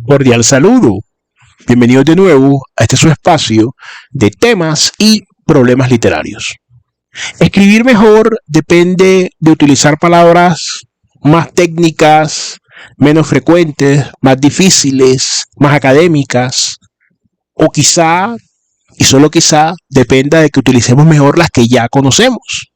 Cordial saludo. Bienvenidos de nuevo a este su espacio de temas y problemas literarios. Escribir mejor depende de utilizar palabras más técnicas, menos frecuentes, más difíciles, más académicas, o quizá, y solo quizá, dependa de que utilicemos mejor las que ya conocemos.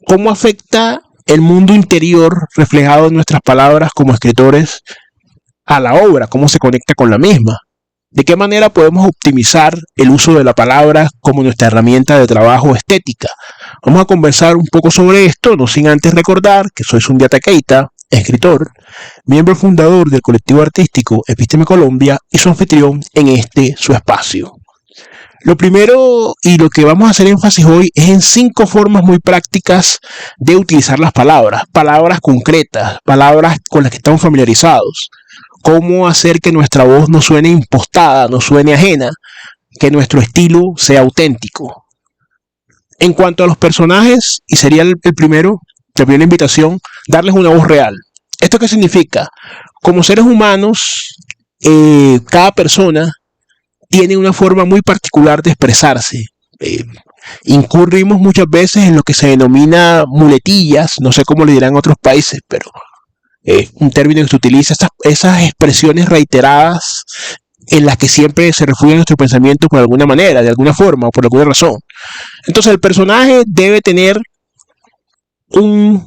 ¿Cómo afecta el mundo interior reflejado en nuestras palabras como escritores a la obra? ¿Cómo se conecta con la misma? ¿De qué manera podemos optimizar el uso de la palabra como nuestra herramienta de trabajo estética? Vamos a conversar un poco sobre esto, no sin antes recordar que soy Sundiata Keita, escritor, miembro fundador del colectivo artístico Epísteme Colombia y su anfitrión en este su espacio. Lo primero y lo que vamos a hacer énfasis hoy es en 5 formas muy prácticas de utilizar las palabras, palabras concretas, palabras con las que estamos familiarizados. Cómo hacer que nuestra voz no suene impostada, no suene ajena, que nuestro estilo sea auténtico. En cuanto a los personajes, y sería la primera invitación, darles una voz real. ¿Esto qué significa? Como seres humanos, cada persona tiene una forma muy particular de expresarse. Incurrimos muchas veces en lo que se denomina muletillas, no sé cómo le dirán en otros países, pero un término que se utiliza, esas expresiones reiteradas en las que siempre se refugia nuestro pensamiento por alguna manera, de alguna forma o por alguna razón. Entonces el personaje debe tener un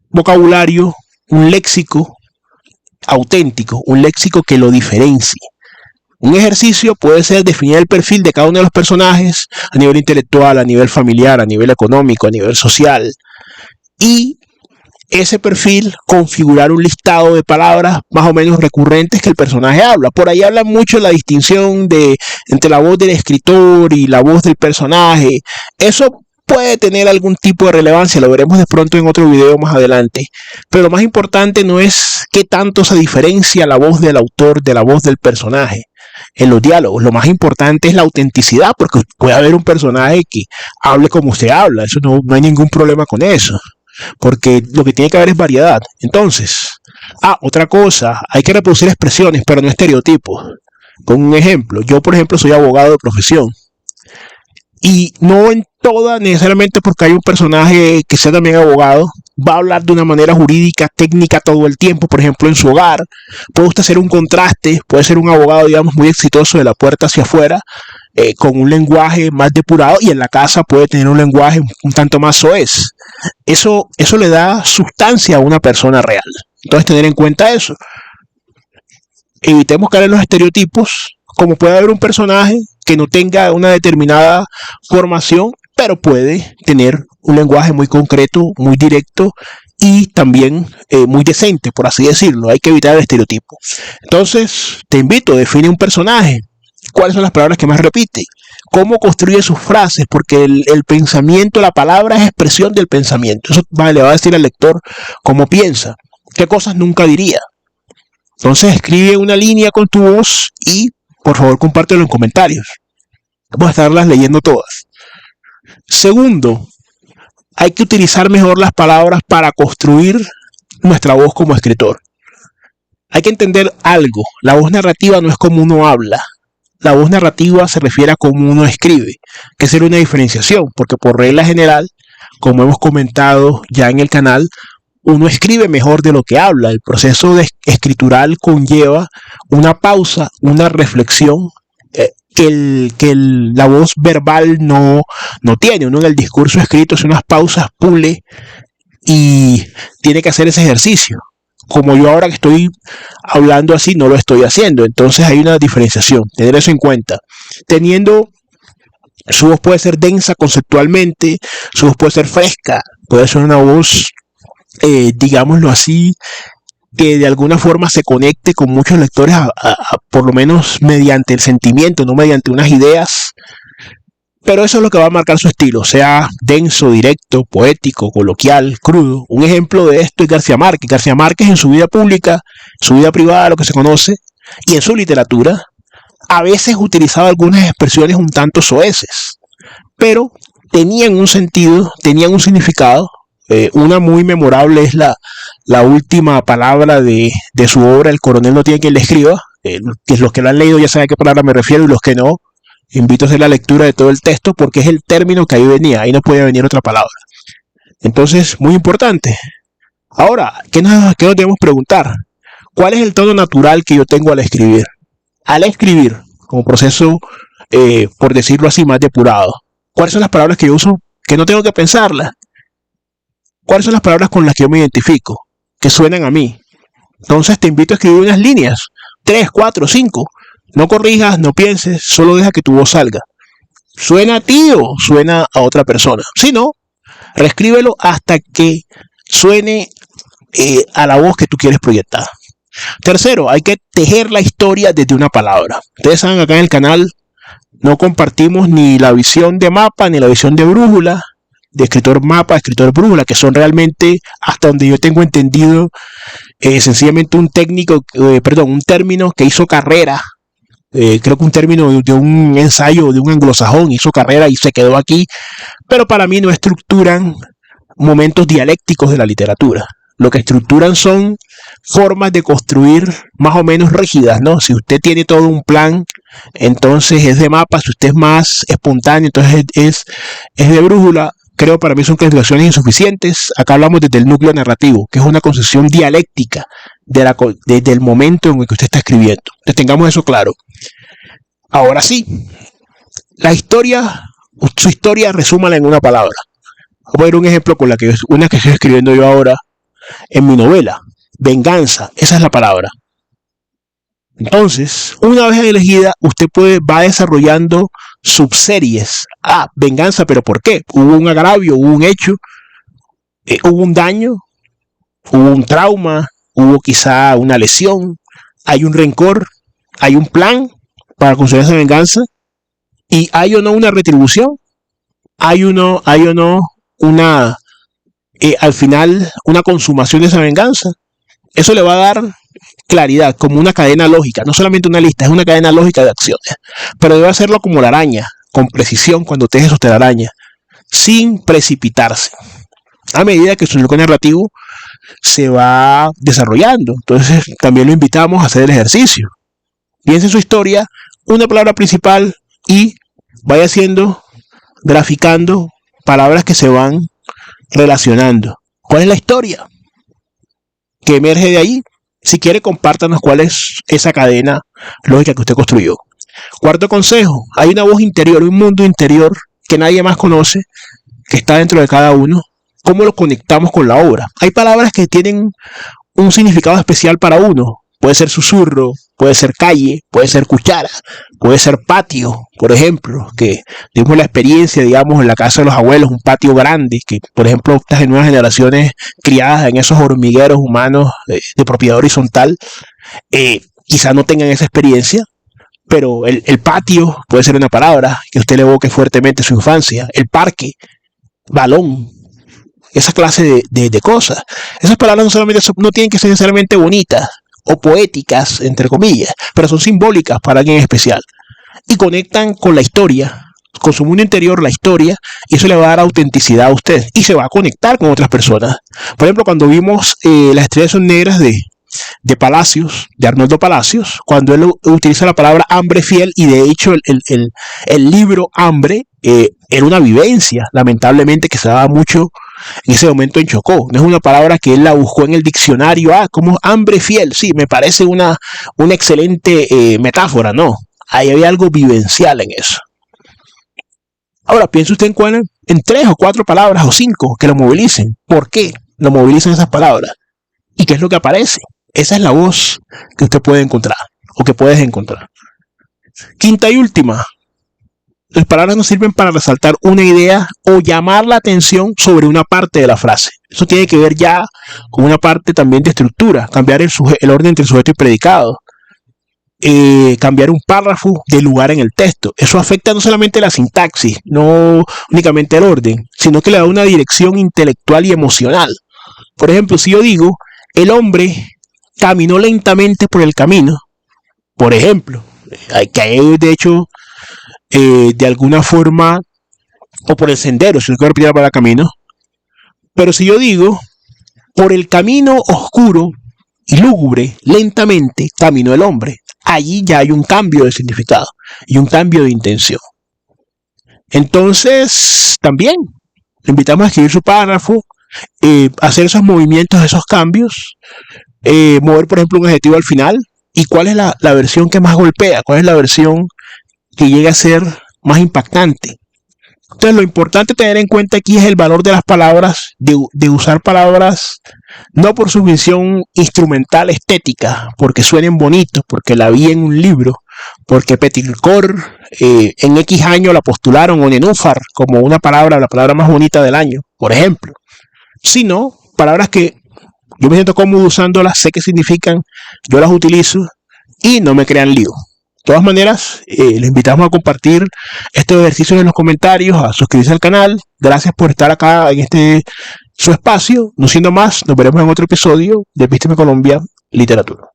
vocabulario, un léxico auténtico, un léxico que lo diferencie. Un ejercicio puede ser definir el perfil de cada uno de los personajes a nivel intelectual, a nivel familiar, a nivel económico, a nivel social, y ese perfil configurar un listado de palabras más o menos recurrentes que el personaje habla. Por ahí habla mucho la distinción entre la voz del escritor y la voz del personaje. Eso puede tener algún tipo de relevancia, lo veremos de pronto en otro video más adelante. Pero lo más importante no es qué tanto se diferencia la voz del autor de la voz del personaje en los diálogos. Lo más importante es la autenticidad, porque puede haber un personaje que hable como se habla. Eso no hay ningún problema con eso, porque lo que tiene que haber es variedad. Entonces, otra cosa, hay que reproducir expresiones, pero no estereotipos. Con un ejemplo, yo por ejemplo soy abogado de profesión, y no en toda, necesariamente porque hay un personaje que sea también abogado, va a hablar de una manera jurídica, técnica todo el tiempo. Por ejemplo, en su hogar puede usted hacer un contraste, puede ser un abogado, digamos, muy exitoso de la puerta hacia afuera, con un lenguaje más depurado, y en la casa puede tener un lenguaje un tanto más soez. Eso le da sustancia a una persona real. Entonces, tener en cuenta eso. Evitemos caer en los estereotipos, como puede haber un personaje que no tenga una determinada formación, pero puede tener un lenguaje muy concreto, muy directo y también muy decente, por así decirlo. Hay que evitar el estereotipo. Entonces, te invito, define un personaje. ¿Cuáles son las palabras que más repite? ¿Cómo construye sus frases? Porque el pensamiento, la palabra es expresión del pensamiento. Eso le va a decir al lector cómo piensa, qué cosas nunca diría. Entonces escribe una línea con tu voz y por favor compártelo en comentarios. Vamos a estarlas leyendo todas. Segundo, hay que utilizar mejor las palabras para construir nuestra voz como escritor. Hay que entender algo. La voz narrativa no es como uno habla. La voz narrativa se refiere a cómo uno escribe, que será una diferenciación, porque por regla general, como hemos comentado ya en el canal, uno escribe mejor de lo que habla. El proceso escritural conlleva una pausa, una reflexión que la voz verbal no tiene. Uno en el discurso escrito hace unas pausas, pule y tiene que hacer ese ejercicio. Como yo ahora que estoy hablando así, no lo estoy haciendo. Entonces hay una diferenciación. Tener eso en cuenta. Su voz puede ser densa conceptualmente, su voz puede ser fresca, puede ser una voz, digámoslo así, que de alguna forma se conecte con muchos lectores, por lo menos mediante el sentimiento, no mediante unas ideas. Pero eso es lo que va a marcar su estilo, sea denso, directo, poético, coloquial, crudo. Un ejemplo de esto es García Márquez. García Márquez en su vida pública, su vida privada, lo que se conoce, y en su literatura, a veces utilizaba algunas expresiones un tanto soeces, pero tenían un sentido, tenían un significado. Una muy memorable es la última palabra de su obra, El coronel no tiene quien le escriba, que los que lo han leído ya saben a qué palabra me refiero, y los que no, invito a hacer la lectura de todo el texto porque es el término que ahí venía, ahí no podía venir otra palabra. Entonces, muy importante. Ahora, ¿qué nos debemos preguntar? ¿Cuál es el tono natural que yo tengo al escribir? Al escribir, como proceso, por decirlo así, más depurado. ¿Cuáles son las palabras que yo uso que no tengo que pensarlas? ¿Cuáles son las palabras con las que yo me identifico? Que suenan a mí. Entonces te invito a escribir unas líneas, 3, 4, 5. No corrijas, no pienses, solo deja que tu voz salga. ¿Suena a ti o suena a otra persona? Si no, reescríbelo hasta que suene a la voz que tú quieres proyectar. Tercero, hay que tejer la historia desde una palabra. Ustedes saben, acá en el canal no compartimos ni la visión de mapa ni la visión de brújula, de escritor mapa, escritor brújula, que son realmente, hasta donde yo tengo entendido, sencillamente un término que hizo carrera. Creo que un término de un ensayo de un anglosajón hizo carrera y se quedó aquí, pero para mí no estructuran momentos dialécticos de la literatura. Lo que estructuran son formas de construir más o menos rígidas, ¿no? Si usted tiene todo un plan, entonces es de mapa. Si usted es más espontáneo, entonces es de brújula. Creo para mí son clasificaciones insuficientes. Acá hablamos desde el núcleo narrativo, que es una concepción dialéctica desde el momento en el que usted está escribiendo. Entonces tengamos eso claro. Ahora sí, su historia resúmala en una palabra. Voy a poner un ejemplo con una que estoy escribiendo yo ahora en mi novela. Venganza, esa es la palabra. Entonces, una vez elegida, usted va desarrollando subseries. Venganza, pero ¿por qué? Hubo un agravio, hubo un hecho, hubo un daño, hubo un trauma, hubo quizá una lesión, hay un rencor, hay un plan para conseguir esa venganza, y hay o no una retribución, hay o no al final una consumación de esa venganza. Eso le va a dar claridad, como una cadena lógica, no solamente una lista, es una cadena lógica de acciones, pero debe hacerlo como la araña, con precisión cuando teje su telaraña, sin precipitarse, a medida que su núcleo narrativo se va desarrollando. Entonces también lo invitamos a hacer el ejercicio. Piense en su historia, una palabra principal, y vaya graficando palabras que se van relacionando. ¿Cuál es la historia que emerge de ahí? Si quiere, compártanos cuál es esa cadena lógica que usted construyó. Cuarto consejo, hay una voz interior, un mundo interior que nadie más conoce, que está dentro de cada uno. ¿Cómo lo conectamos con la obra? Hay palabras que tienen un significado especial para uno. Puede ser susurro, puede ser calle, puede ser cuchara, puede ser patio, por ejemplo, que tuvimos la experiencia, digamos, en la casa de los abuelos, un patio grande, que por ejemplo estas nuevas generaciones criadas en esos hormigueros humanos de propiedad horizontal, quizá no tengan esa experiencia, pero el patio puede ser una palabra que a usted le evoque fuertemente su infancia, el parque, balón, esa clase de cosas. Esas palabras no tienen que ser necesariamente bonitas o poéticas, entre comillas, pero son simbólicas para alguien especial y conectan con la historia, con su mundo interior, la historia, y eso le va a dar autenticidad a usted y se va a conectar con otras personas. Por ejemplo, cuando vimos Las estrellas son negras de Palacios, de Arnoldo Palacios, cuando él utiliza la palabra hambre fiel, y de hecho el libro Hambre era una vivencia, lamentablemente, que se daba mucho en ese momento en Chocó. No es una palabra que él la buscó en el diccionario, como hambre fiel, sí, me parece una excelente metáfora, no, ahí había algo vivencial en eso. Ahora, piense usted en 3 o 4 palabras o 5 que lo movilicen. ¿Por qué lo movilizan esas palabras? ¿Y qué es lo que aparece? Esa es la voz que usted puede encontrar o que puedes encontrar. Quinta y última, las palabras nos sirven para resaltar una idea o llamar la atención sobre una parte de la frase. Eso tiene que ver ya con una parte también de estructura, cambiar el orden entre sujeto y predicado, cambiar un párrafo de lugar en el texto. Eso afecta no solamente la sintaxis, no únicamente el orden, sino que le da una dirección intelectual y emocional. Por ejemplo, si yo digo, el hombre caminó lentamente por el camino, por ejemplo, que hay de hecho de alguna forma, o por el sendero, si no quiero repetir la palabra camino, pero si yo digo, por el camino oscuro y lúgubre, lentamente caminó el hombre. Allí ya hay un cambio de significado y un cambio de intención. Entonces, también le invitamos a escribir su párrafo, hacer esos movimientos, esos cambios, mover, por ejemplo, un adjetivo al final. ¿Y cuál es la versión que más golpea? ¿Cuál es la versión que llega a ser más impactante? Entonces, lo importante tener en cuenta aquí es el valor de las palabras, de usar palabras no por su función instrumental estética, porque suenen bonitos, porque la vi en un libro, porque Petircor en X año la postularon o nenúfar como una palabra, la palabra más bonita del año, por ejemplo, sino palabras que yo me siento cómodo usándolas, sé qué significan, yo las utilizo y no me crean lío. De todas maneras, les invitamos a compartir estos ejercicios en los comentarios, a suscribirse al canal. Gracias por estar acá en este su espacio. No siendo más, nos veremos en otro episodio de Epísteme Colombia Literatura.